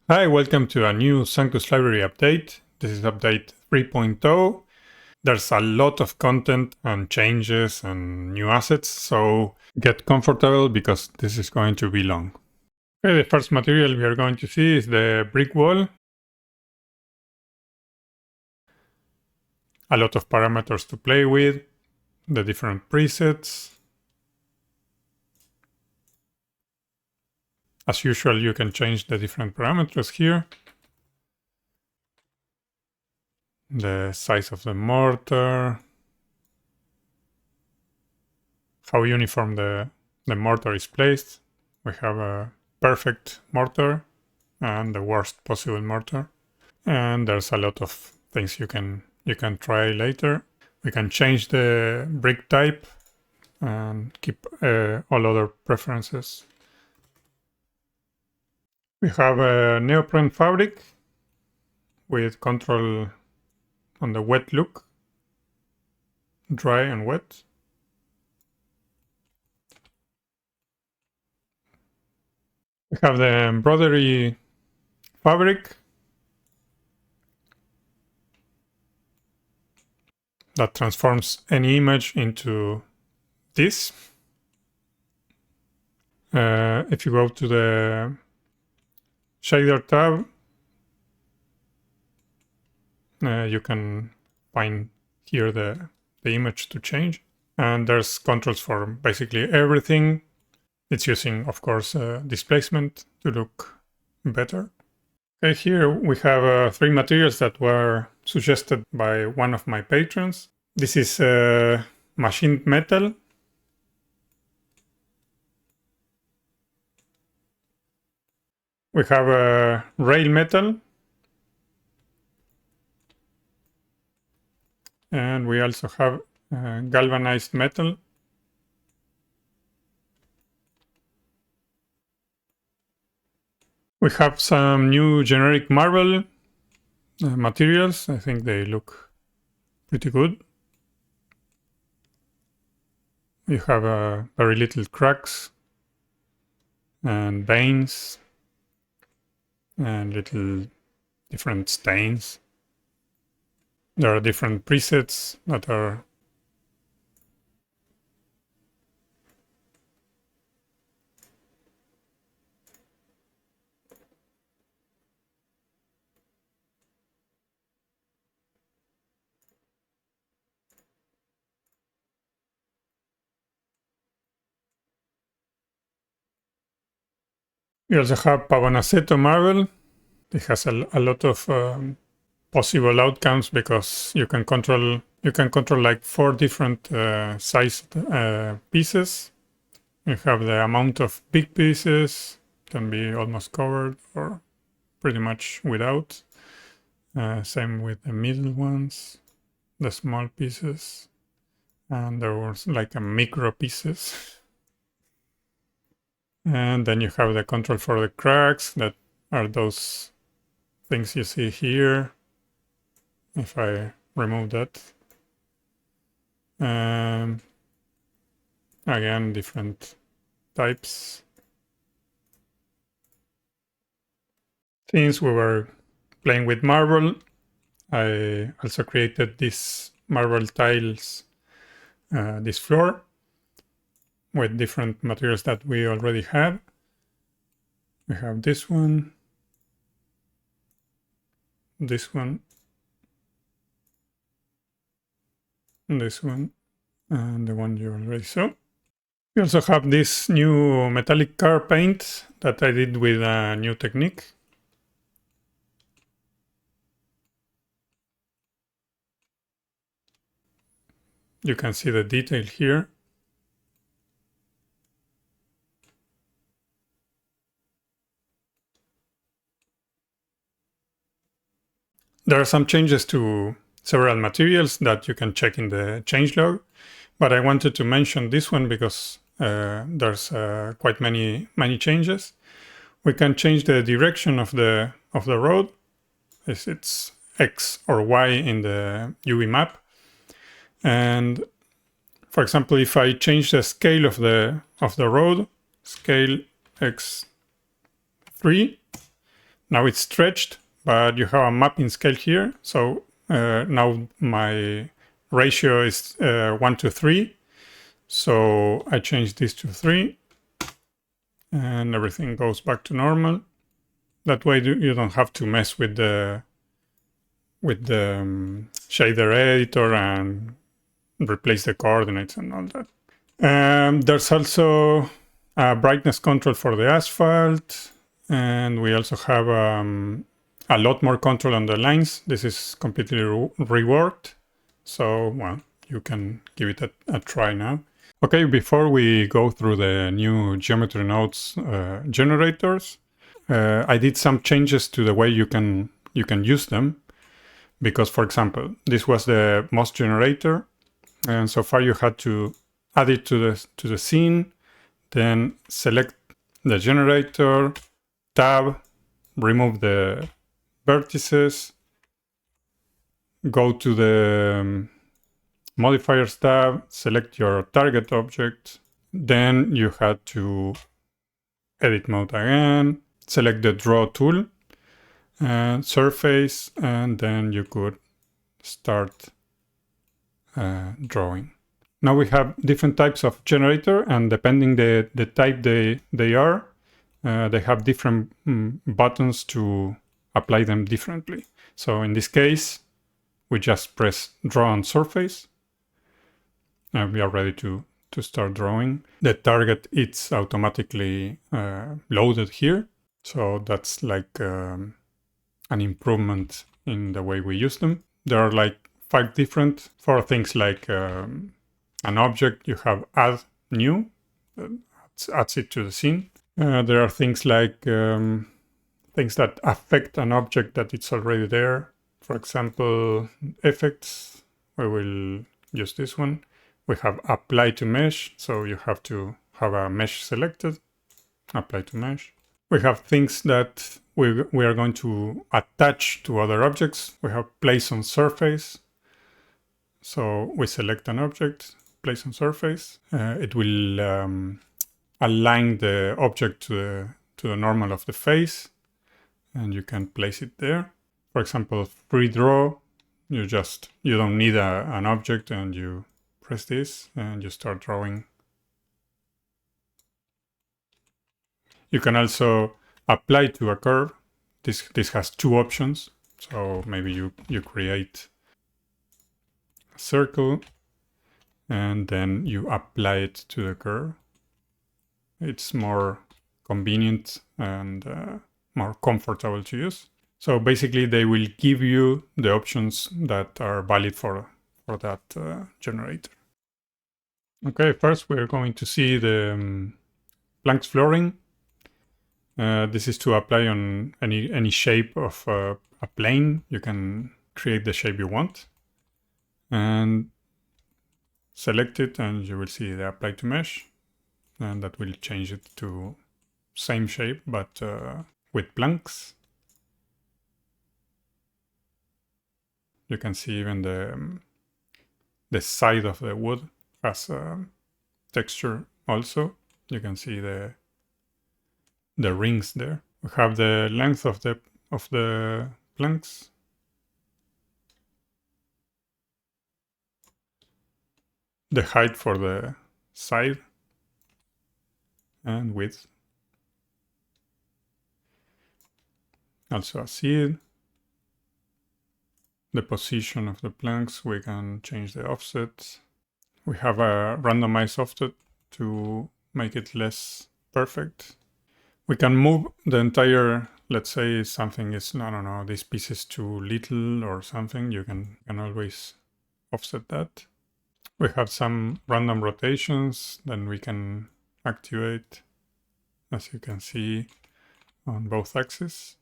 Hi, welcome to a new Sanctus Library update. This is update 3.0. There's a lot of content and changes and new assets, so get comfortable because this is going to be long. Okay, the first material we are going to see is the brick wall. A lot of parameters to play with, the different presets. As usual, you can change the different parameters here. The size of the mortar, how uniform the mortar is placed. We have a perfect mortar and the worst possible mortar. And there's a lot of things you can try later. We can change the brick type and keep all other preferences. We have a neoprene fabric with control on the wet look, dry and wet. We have the embroidery fabric that transforms any image into this. If you go to the shader tab, you can find here the image to change. And there's controls for basically everything. It's using, of course, displacement to look better. Okay, here we have 3 materials that were suggested by one of my patrons. This is machined metal. We have rail metal. And we also have galvanized metal. We have some new generic marble materials. I think they look pretty good. You have very little cracks and veins and little different stains. There are different presets that are We also have Pavonaceto marble. It has a lot of possible outcomes because you can control like 4 different sized pieces. You have the amount of big pieces, can be almost covered or pretty much without. Same with the middle ones, the small pieces, and there was like a micro pieces. And then you have the control for the cracks, that are those things you see here. If I remove that. Again, different types. Since we were playing with marble, I also created these marble tiles, this floor, with different materials that we already have. We have this one, this one, this one, and the one you already saw. We also have this new metallic car paint that I did with a new technique. You can see the detail here. There are some changes to several materials that you can check in the changelog, but I wanted to mention this one because there's quite many changes. We can change the direction of the road, if it's X or Y in the UV map. And for example, if I change the scale of the road, scale X3, Now it's stretched, but you have a mapping scale here. So now my ratio is 1 to 3. So I change this to 3 and everything goes back to normal. That way you don't have to mess with the shader editor and replace the coordinates and all that. There's also a brightness control for the asphalt, and we also have a lot more control on the lines. This is completely reworked, so well, you can give it a try now. Okay, before we go through the new geometry nodes generators, I did some changes to the way you can use them, because, for example, this was the MOS generator, and so far you had to add it to the scene, then select the generator, tab, remove the vertices, go to the modifiers tab, select your target object, then you had to edit mode again, select the draw tool and surface, and then you could start drawing. Now we have different types of generator, and depending the type they are, they have different buttons to apply them differently. So in this case, we just press draw on surface, and we are ready to start drawing. The target is automatically loaded here, so that's like an improvement in the way we use them. There are like 5 different for things like an object. You have add new, adds it to the scene. There are things like things that affect an object that it's already there. For example, effects. We will use this one. We have apply to mesh, so you have to have a mesh selected. Apply to mesh. We have things that we are going to attach to other objects. We have place on surface. So we select an object, place on surface. It will align the object to the normal of the face, and you can place it there. For example, free draw, you don't need an object, and you press this and you start drawing. You can also apply to a curve. This has 2 options. So maybe you create a circle and then you apply it to the curve. It's more convenient and more comfortable to use. So basically they will give you the options that are valid for that generator. Okay, first we're going to see the planks flooring. This is to apply on any shape of a plane. You can create the shape you want and select it, and you will see the apply to mesh, and that will change it to same shape but with planks. You can see even the side of the wood has texture also. You can see the rings there. We have the length of the planks. The height for the side and width. Also a seed. The position of the planks, we can change the offset. We have a randomized offset to make it less perfect. We can move the entire, let's say something is, I don't know, this piece is too little or something, you can always offset that. We have some random rotations, then we can activate, as you can see, on both axes.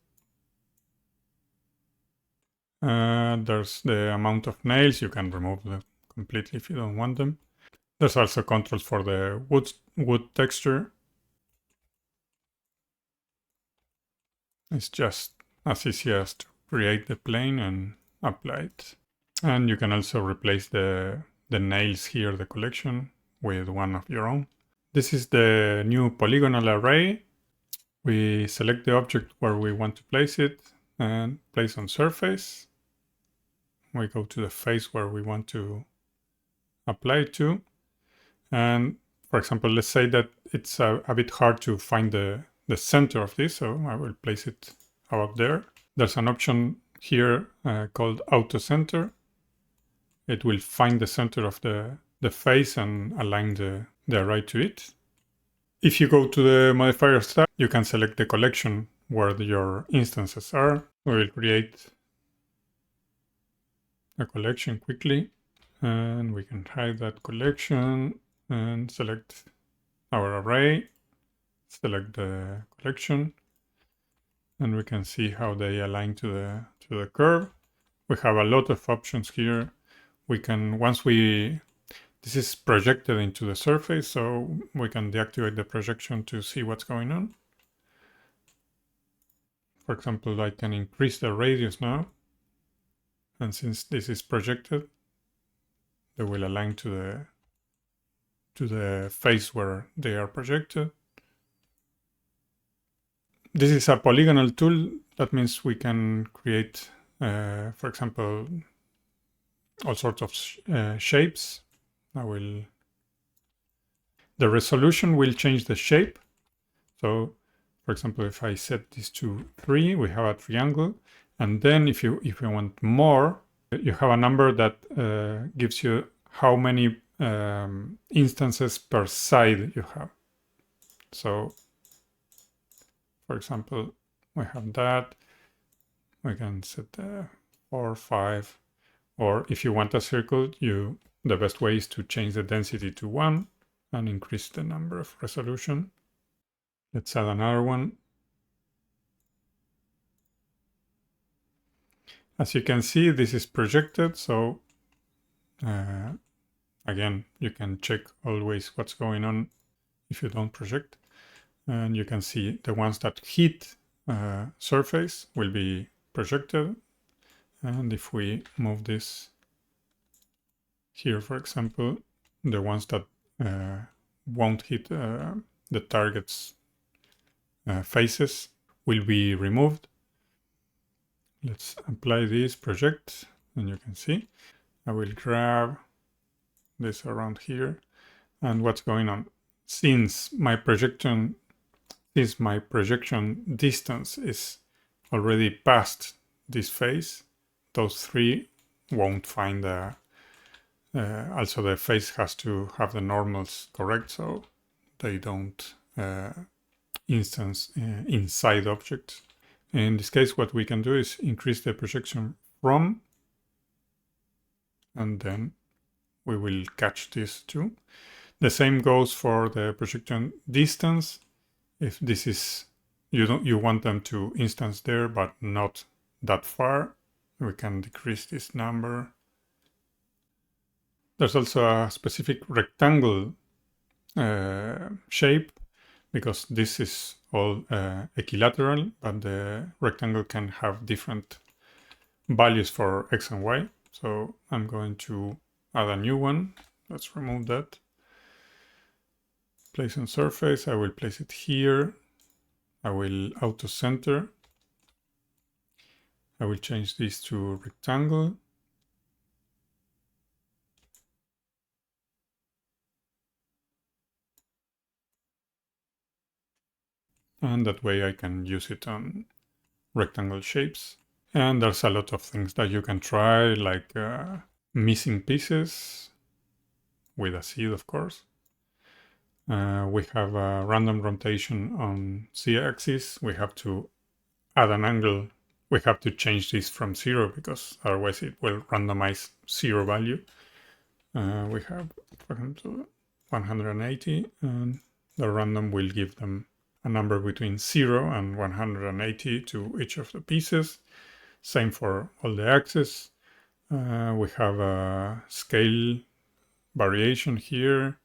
There's the amount of nails. You can remove them completely if you don't want them. There's also controls for the wood texture. It's just as easy as to create the plane and apply it. And you can also replace the nails here, the collection, with one of your own. This is the new polygonal array. We select the object where we want to place it and place on surface. We go to the face where we want to apply it to. And for example, let's say that it's a bit hard to find the center of this, so I will place it about there. There's an option here called Auto Center. It will find the center of the face and align the array to it. If you go to the modifiers tab, you can select the collection where your instances are. We will create a collection quickly, and we can hide that collection and select our array, select the collection, and we can see how they align to the curve. We have a lot of options here. We can, this is projected into the surface, so we can deactivate the projection to see what's going on. For example, I can increase the radius now, and since this is projected, they will align to the face where they are projected. This is a polygonal tool. That means we can create, for example, all sorts of shapes. The resolution will change the shape. So, for example, if I set this to 3, we have a triangle. And then if you want more, you have a number that gives you how many instances per side you have. So, for example, we have that. We can set 4, 5, or if you want a circle, the best way is to change the density to 1 and increase the number of resolution. Let's add another one. As you can see, this is projected, so again, you can check always what's going on if you don't project. And you can see the ones that hit surface will be projected. And if we move this here, for example, the ones that won't hit the target's faces will be removed. Let's apply this project, and you can see I will grab this around here. And what's going on? Since my projection distance is already past this face, those 3 won't find also the face has to have the normals correct, so they don't instance inside objects. In this case, what we can do is increase the projection from, and then we will catch this too. The same goes for the projection distance. If this is, you want them to instance there, but not that far, we can decrease this number. There's also a specific rectangle shape, because this is all equilateral, but the rectangle can have different values for X and Y. So I'm going to add a new one. Let's remove that. Place on surface. I will place it here. I will auto center. I will change this to rectangle. And that way I can use it on rectangle shapes. And there's a lot of things that you can try, like missing pieces with a seed, of course. We have a random rotation on Z-axis. We have to add an angle. We have to change this from 0 because otherwise it will randomize 0 value. We have, for example, 180, and the random will give them a number between 0 and 180 to each of the pieces. Same for all the axes. We have a scale variation here.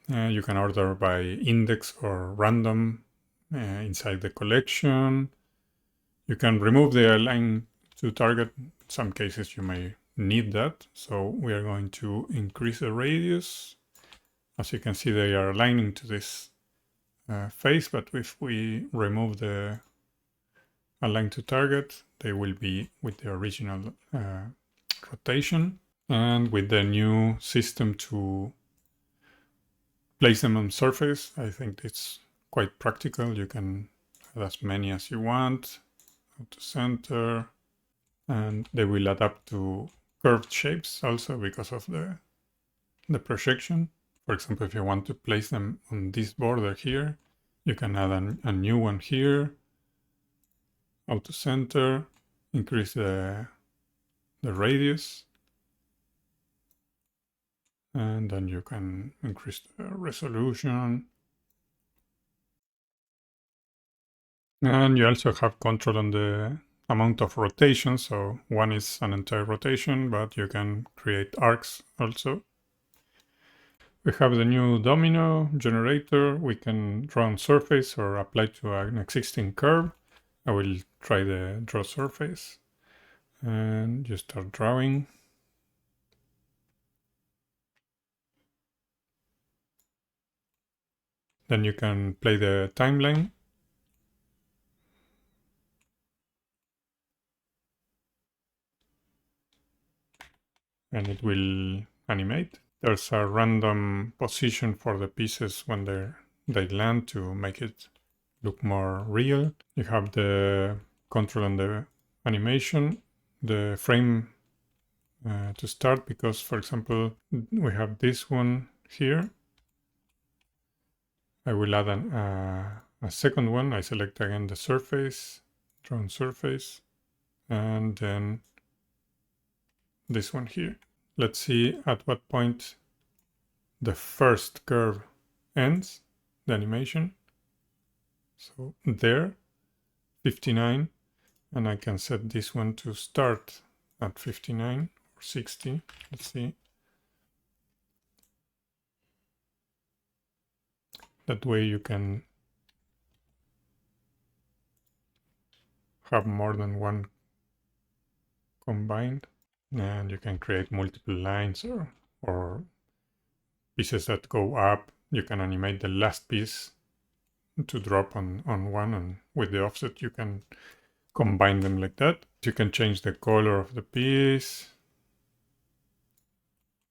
You can order by index or random inside the collection. You can remove the align to target. In some cases you may need that. So we are going to increase the radius. As you can see, they are aligning to this face, but if we remove the align to target, they will be with the original rotation. And with the new system to place them on surface, I think it's quite practical. You can have as many as you want, auto center, and they will adapt to curved shapes also because of the projection. For example, if you want to place them on this border here, you can add a new one here, auto center, increase the radius, and then you can increase the resolution. And you also have control on the amount of rotation. So one is an entire rotation, but you can create arcs also. We have the new domino generator. We can draw on surface or apply to an existing curve. I will try the draw surface and just start drawing. Then you can play the timeline. And it will animate. There's a random position for the pieces when they land to make it look more real. You have the control on the animation, the frame to start, because, for example, we have this one here. I will add a second one. I select again the surface, drawn surface, and then this one here. Let's see at what point the first curve ends, the animation. So there, 59, and I can set this one to start at 59 or 60. Let's see. That way you can have more than one combined, and you can create multiple lines or pieces that go up. You can animate the last piece to drop on one, and with the offset you can combine them like that. You can change the color of the piece,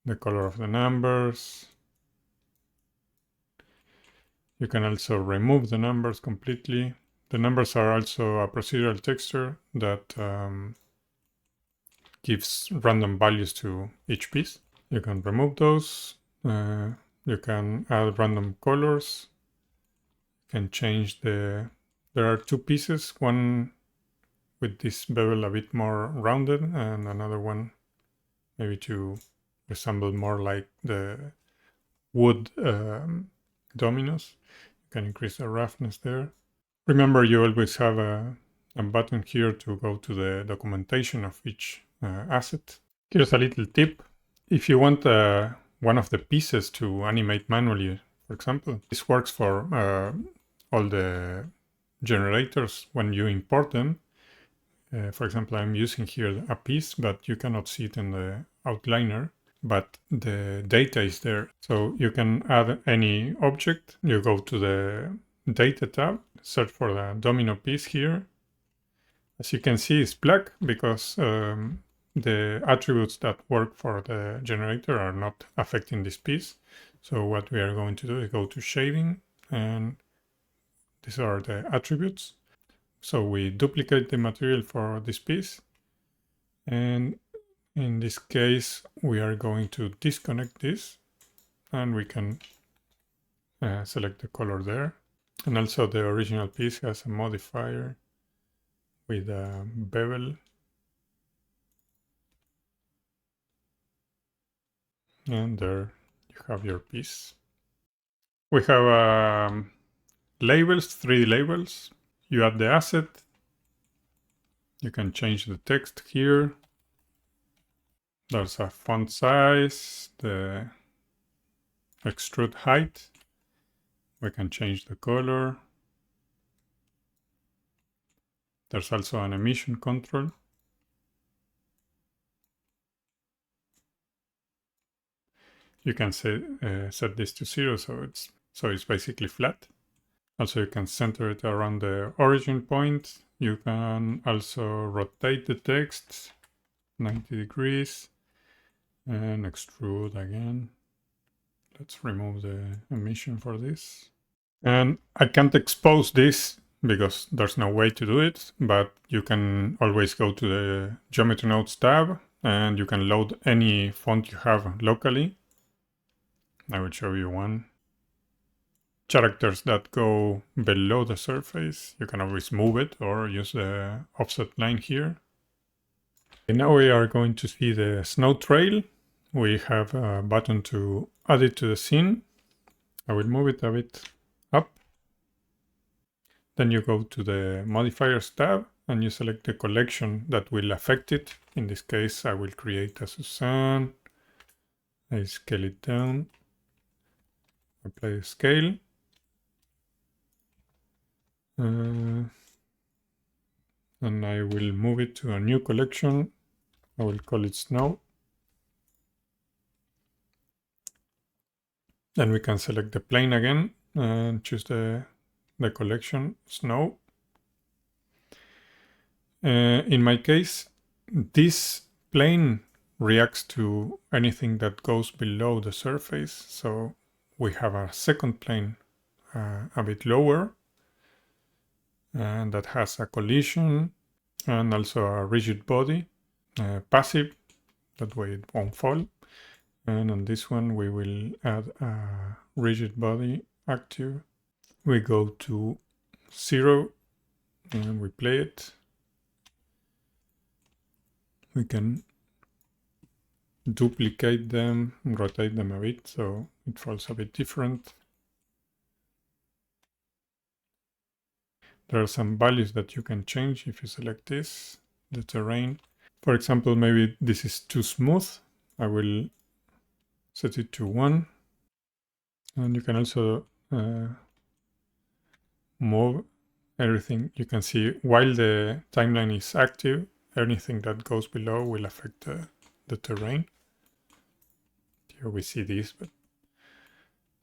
the color of the numbers. You can also remove the numbers completely. The numbers are also a procedural texture that gives random values to each piece. You can remove those. You can add random colors. You can change there are two pieces, one with this bevel a bit more rounded and another one maybe to resemble more like the wood dominoes. You can increase the roughness there. Remember, you always have a button here to go to the documentation of each asset. Here's a little tip. If you want one of the pieces to animate manually, for example, this works for all the generators when you import them. For example, I'm using here a piece, but you cannot see it in the outliner, but the data is there. So you can add any object. You go to the data tab, search for the domino piece here. As you can see, it's black because the attributes that work for the generator are not affecting this piece. So what we are going to do is go to shading, and these are the attributes. So we duplicate the material for this piece, and in this case we are going to disconnect this, and we can select the color there. And also the original piece has a modifier with a bevel, and there you have your piece. We have labels, 3D labels. You add the asset. You can change the text here. There's a font size, the extrude height. We can change the color. There's also an emission control. You can set this to 0, so it's basically flat. Also, you can center it around the origin point. You can also rotate the text 90 degrees and extrude again. Let's remove the emission for this. And I can't expose this because there's no way to do it, but you can always go to the Geometry Nodes tab and you can load any font you have locally. I will show you one. Characters that go below the surface, you can always move it or use the offset line here. And now we are going to see the snow trail. We have a button to add it to the scene. I will move it a bit up. Then you go to the modifiers tab and you select the collection that will affect it. In this case, I will create a Suzanne. I scale it down, apply the scale. And I will move it to a new collection. I will call it Snow. Then we can select the plane again and choose the collection Snow. In my case, this plane reacts to anything that goes below the surface. So we have a second plane a bit lower, and that has a collision and also a rigid body, passive, that way it won't fall. And on this one we will add a rigid body active. We go to 0 and we play it. We can duplicate them and rotate them a bit so it falls a bit different. There are some values that you can change if you select this, the terrain. For example, maybe this is too smooth. I will set it to 1. And you can also move everything. You can see while the timeline is active, anything that goes below will affect the terrain. Here we see this, but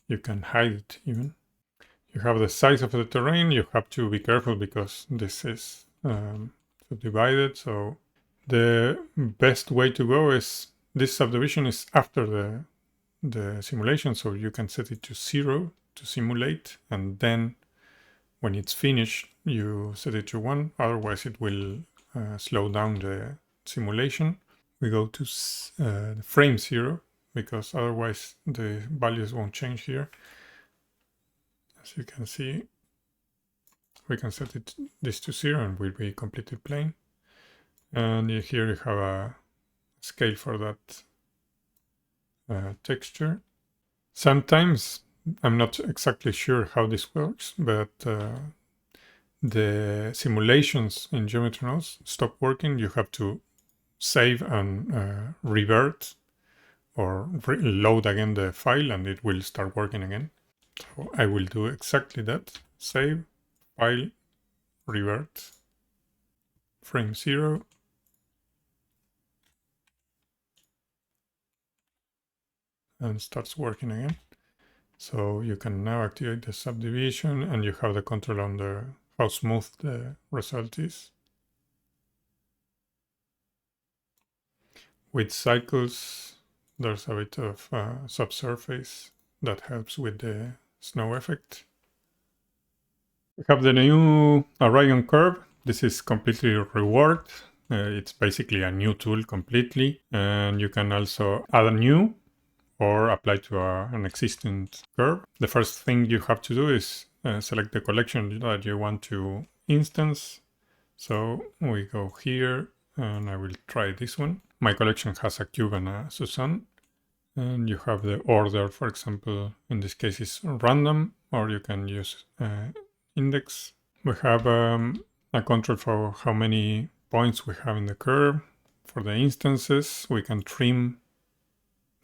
you can hide it even. You have the size of the terrain. You have to be careful because this is subdivided. So the best way to go is this subdivision is after the simulation. So you can set it to 0 to simulate. And then when it's finished, you set it to 1. Otherwise, it will slow down the simulation. We go to frame 0 because otherwise the values won't change here. As you can see, we can set this to 0 and will be completely plain. And here you have a scale for that texture. Sometimes, I'm not exactly sure how this works, but the simulations in Geometry Nodes stop working. You have to save and revert or load again the file and it will start working again. So I will do exactly that. Save, file, revert, frame 0. And starts working again. So you can now activate the subdivision and you have the control on how smooth the result is. With cycles, there's a bit of subsurface that helps with the snow effect. We have the new Orion curve. This is completely reworked. It's basically a new tool completely. And you can also add a new or apply to an existing curve. The first thing you have to do is select the collection that you want to instance. So we go here and I will try this one. My collection has a cube and a Suzanne. And you have the order, for example, in this case is random, or you can use index. We have a control for how many points we have in the curve. For the instances, we can trim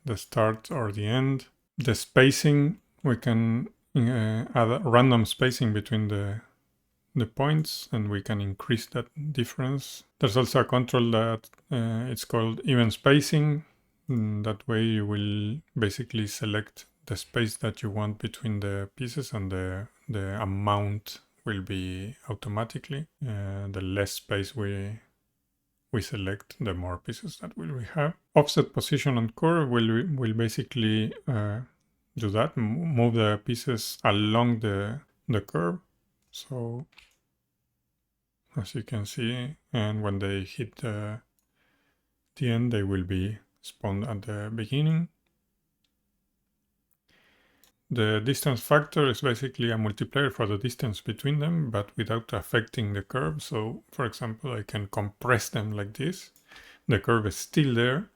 the start or the end. The spacing, we can add random spacing between the points and we can increase that difference. There's also a control that it's called even spacing. That way you will basically select the space that you want between the pieces and the the amount will be automatically. The less space we select, the more pieces that we have. Offset position on curve will basically do that, move the pieces along the curve. So as you can see, and when they hit the end, they will be spawned at the beginning. The distance factor is basically a multiplier for the distance between them, but without affecting the curve. So, for example, I can compress them like this. The curve is still there,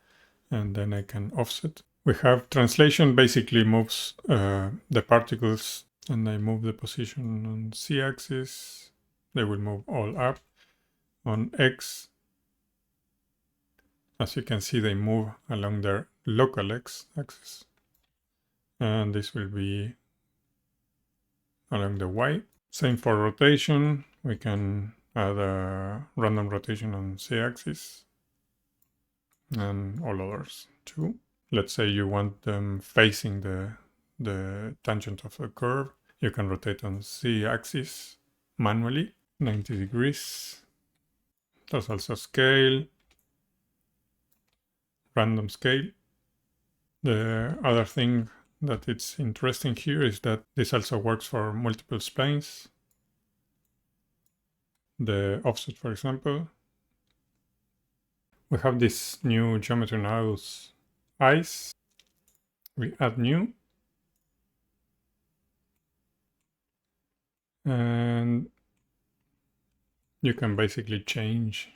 and then I can offset. We have translation basically moves the particles, and I move the position on z-axis. They will move all up. On x, as you can see, they move along their local x-axis. And this will be along the y. Same for rotation. We can add a random rotation on z-axis and all others too. Let's say you want them facing the tangent of the curve. You can rotate on z-axis manually, 90 degrees. There's also scale, random scale. The other thing that it's interesting here is that this also works for multiple splines. The offset, for example. We have this new geometry nodes eyes. We add new. And you can basically change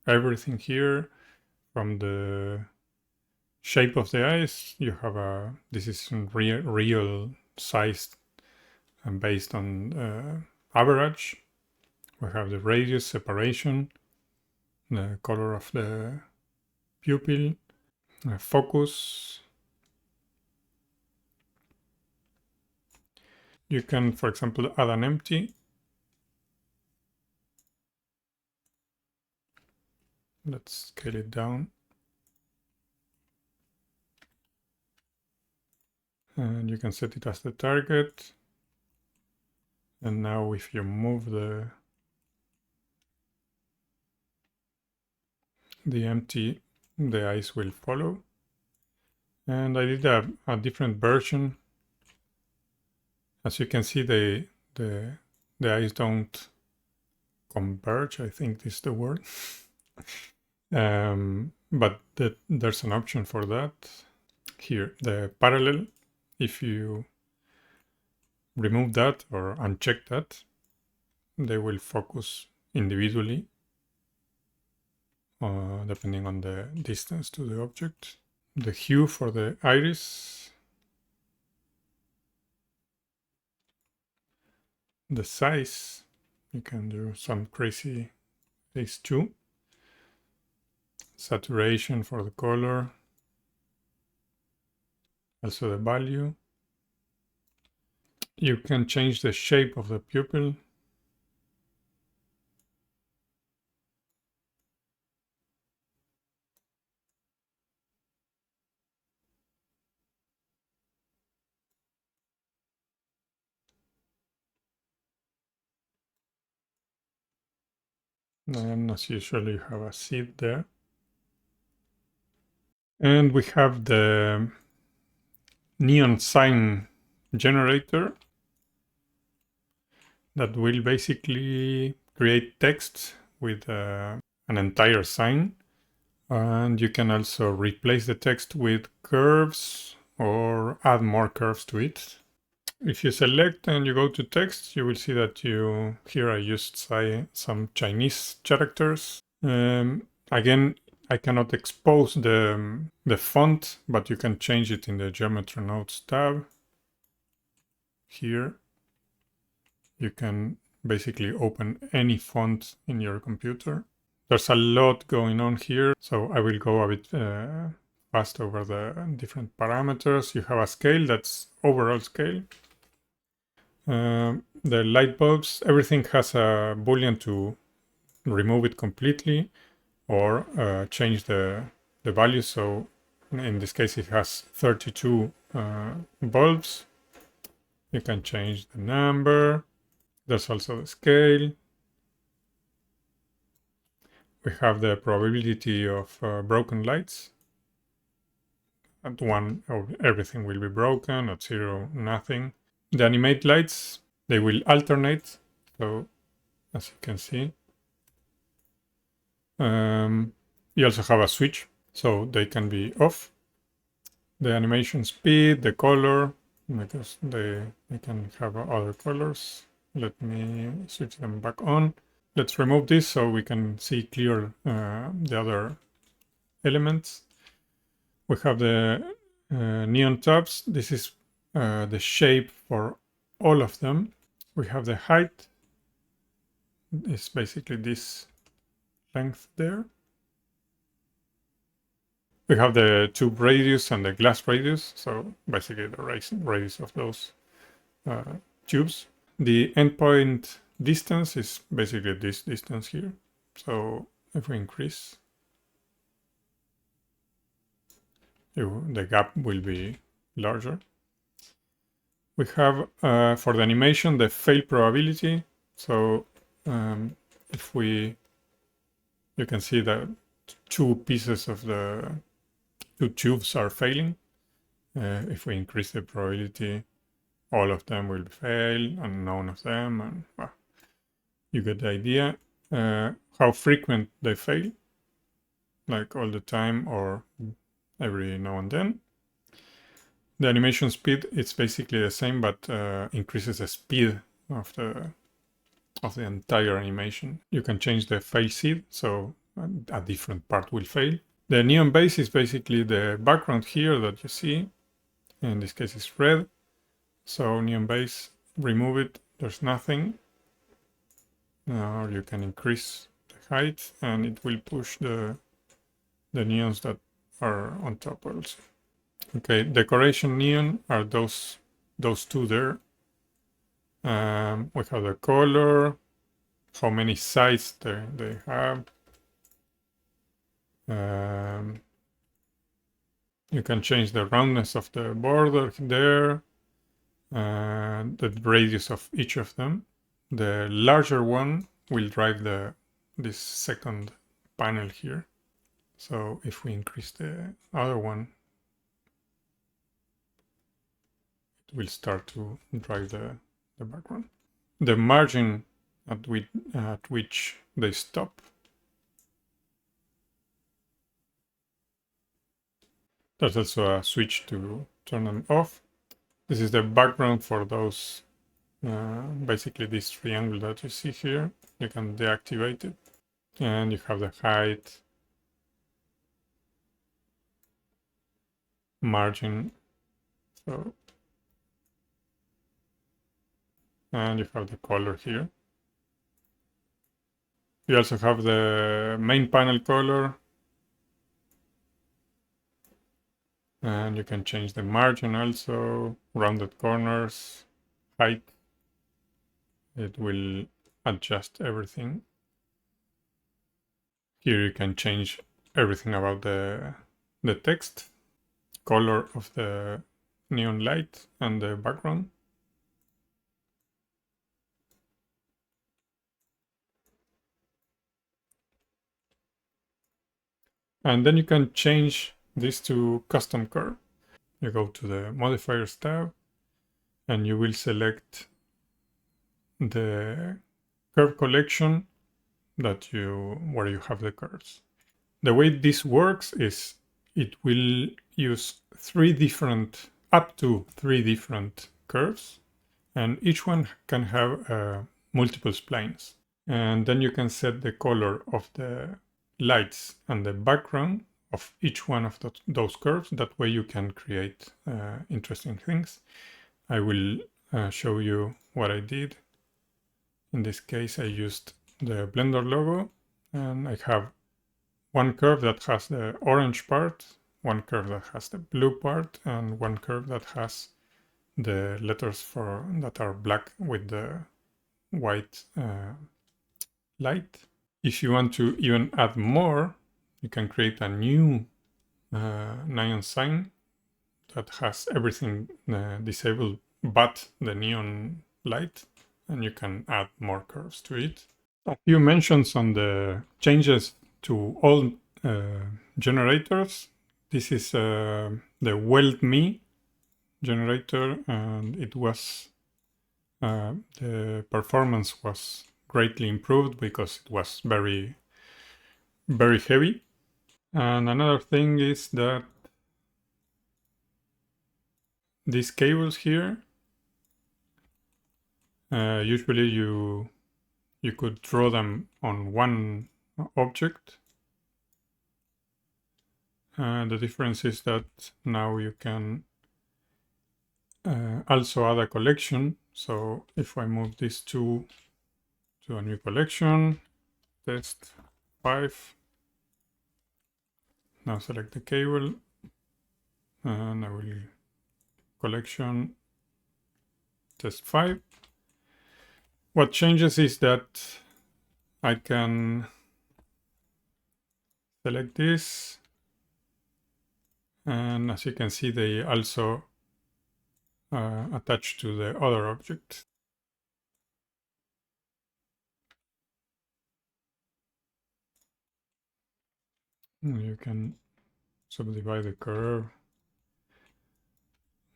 everything here from the shape of the eyes. You have this is real sized and based on average. We have the radius, separation, the color of the pupil, focus. You can, for example, add an empty. Let's scale it down. And you can set it as the target. And now if you move the empty, the eyes will follow. And I did a different version. As you can see, the eyes don't converge, I think this is the word. But there's an option for that. Here, the parallel, if you remove that or uncheck that, they will focus individually, depending on the distance to the object. The hue for the iris. The size, you can do some crazy things too. Saturation for the color. Also the value. You can change the shape of the pupil. And as usual, you have a seed there. And we have the neon sign generator that will basically create text with an entire sign. And you can also replace the text with curves or add more curves to it. If you select and you go to text, you will see that here I used some Chinese characters. Again, I cannot expose the font, but you can change it in the Geometry Nodes tab. Here, you can basically open any font in your computer. There's a lot going on here, so I will go a bit fast over the different parameters. You have a scale, that's overall scale. The light bulbs, everything has a boolean to remove it completely or change the value. So in this case, it has 32 bulbs. You can change the number. There's also the scale. We have the probability of broken lights. At 1, everything will be broken. At 0, nothing. The animate lights, they will alternate. So, as you can see, you also have a switch, so they can be off. The animation speed, the color, because they can have other colors. Let me switch them back on. Let's remove this so we can see clear the other elements. We have the neon tabs. This is the shape for all of them. We have the height. It's basically this length there. We have the tube radius and the glass radius, so basically the radius of those tubes. The endpoint distance is basically this distance here. So if we increase, the gap will be larger. We have for the animation the fail probability. So if you can see that two pieces of the two tubes are failing. If we increase the probability, all of them will fail and none of them, and well, you get the idea. How frequent they fail, like all the time or every now and then. The animation speed, it's basically the same, but increases the speed of the entire animation. You can change the fail seed, so a different part will fail. The neon base is basically the background here that you see. In this case, it's red. So neon base, remove it. There's nothing. Now you can increase the height, and it will push the neons that are on top also. Okay, decoration neon are those two there. We have the color, how many sides they have. You can change the roundness of the border there, the radius of each of them. The larger one will drive this second panel here. So if we increase the other one, it will start to drive the background. The margin at which they stop. There's also a switch to turn them off. This is the background for those, basically this triangle that you see here. You can deactivate it. And you have the height, margin, so, and you have the color here. You also have the main panel color. And you can change the margin also, rounded corners, height. It will adjust everything. Here you can change everything about the text, color of the neon light and the background. And then you can change this to custom curve. You go to the modifiers tab and you will select the curve collection where you have the curves. The way this works is it will use up to three different curves, and each one can have multiple splines. And then you can set the color of the lights and the background of each one of those curves. That way you can create interesting things. I will show you what I did. In this case, I used the Blender logo, and I have one curve that has the orange part, one curve that has the blue part, and one curve that has the letters that are black with the white light. If you want to even add more, you can create a new neon sign that has everything disabled but the neon light, and you can add more curves to it. A few mentions on the changes to all generators. This is the Weld Me generator, and it was the performance was greatly improved because it was very heavy. And another thing is that these cables here, usually you could draw them on one object. The difference is that now you can also add a collection. So if I move these two to a new collection, test 5, now select the cable, and I will collection test 5. What changes is that I can select this, and as you can see, they also attach to the other object. You can subdivide the curve,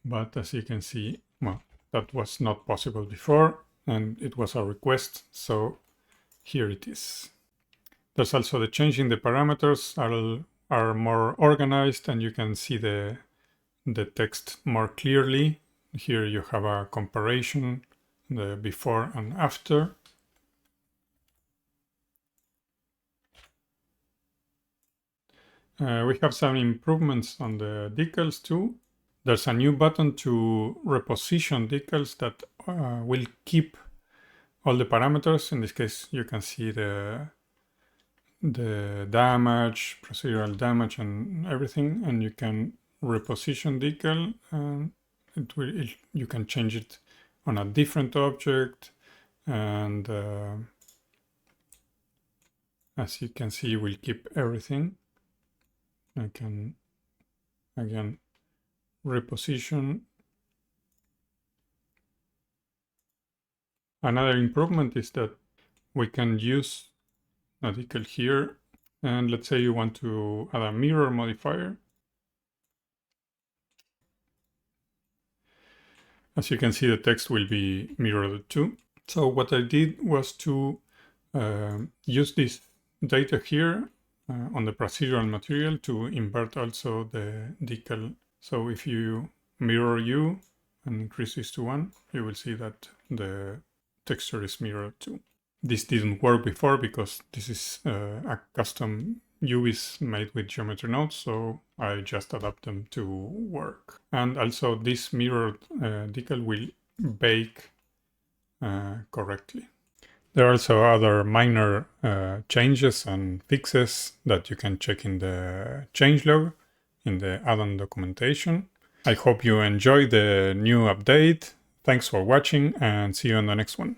but as you can see, well, that was not possible before, and it was a request, so here it is. There's also the change in the parameters are more organized, and you can see the text more clearly. Here you have a comparison, the before and after. We have some improvements on the decals too. There's a new button to reposition decals that will keep all the parameters. In this case, you can see the damage, procedural damage, and everything, and you can reposition decal, and you can change it on a different object, and as you can see, we'll keep everything. I can again reposition. Another improvement is that we can use a decal here, and let's say you want to add a mirror modifier. As you can see, the text will be mirrored too. So what I did was to use this data here on the procedural material to invert also the decal. So if you mirror U and increase this to 1, you will see that the texture is mirrored too. This didn't work before because this is a custom UVs made with geometry nodes, so I just adapt them to work. And also this mirrored decal will bake correctly. There are also other minor changes and fixes that you can check in the changelog in the addon documentation. I hope you enjoy the new update. Thanks for watching, and see you on the next one.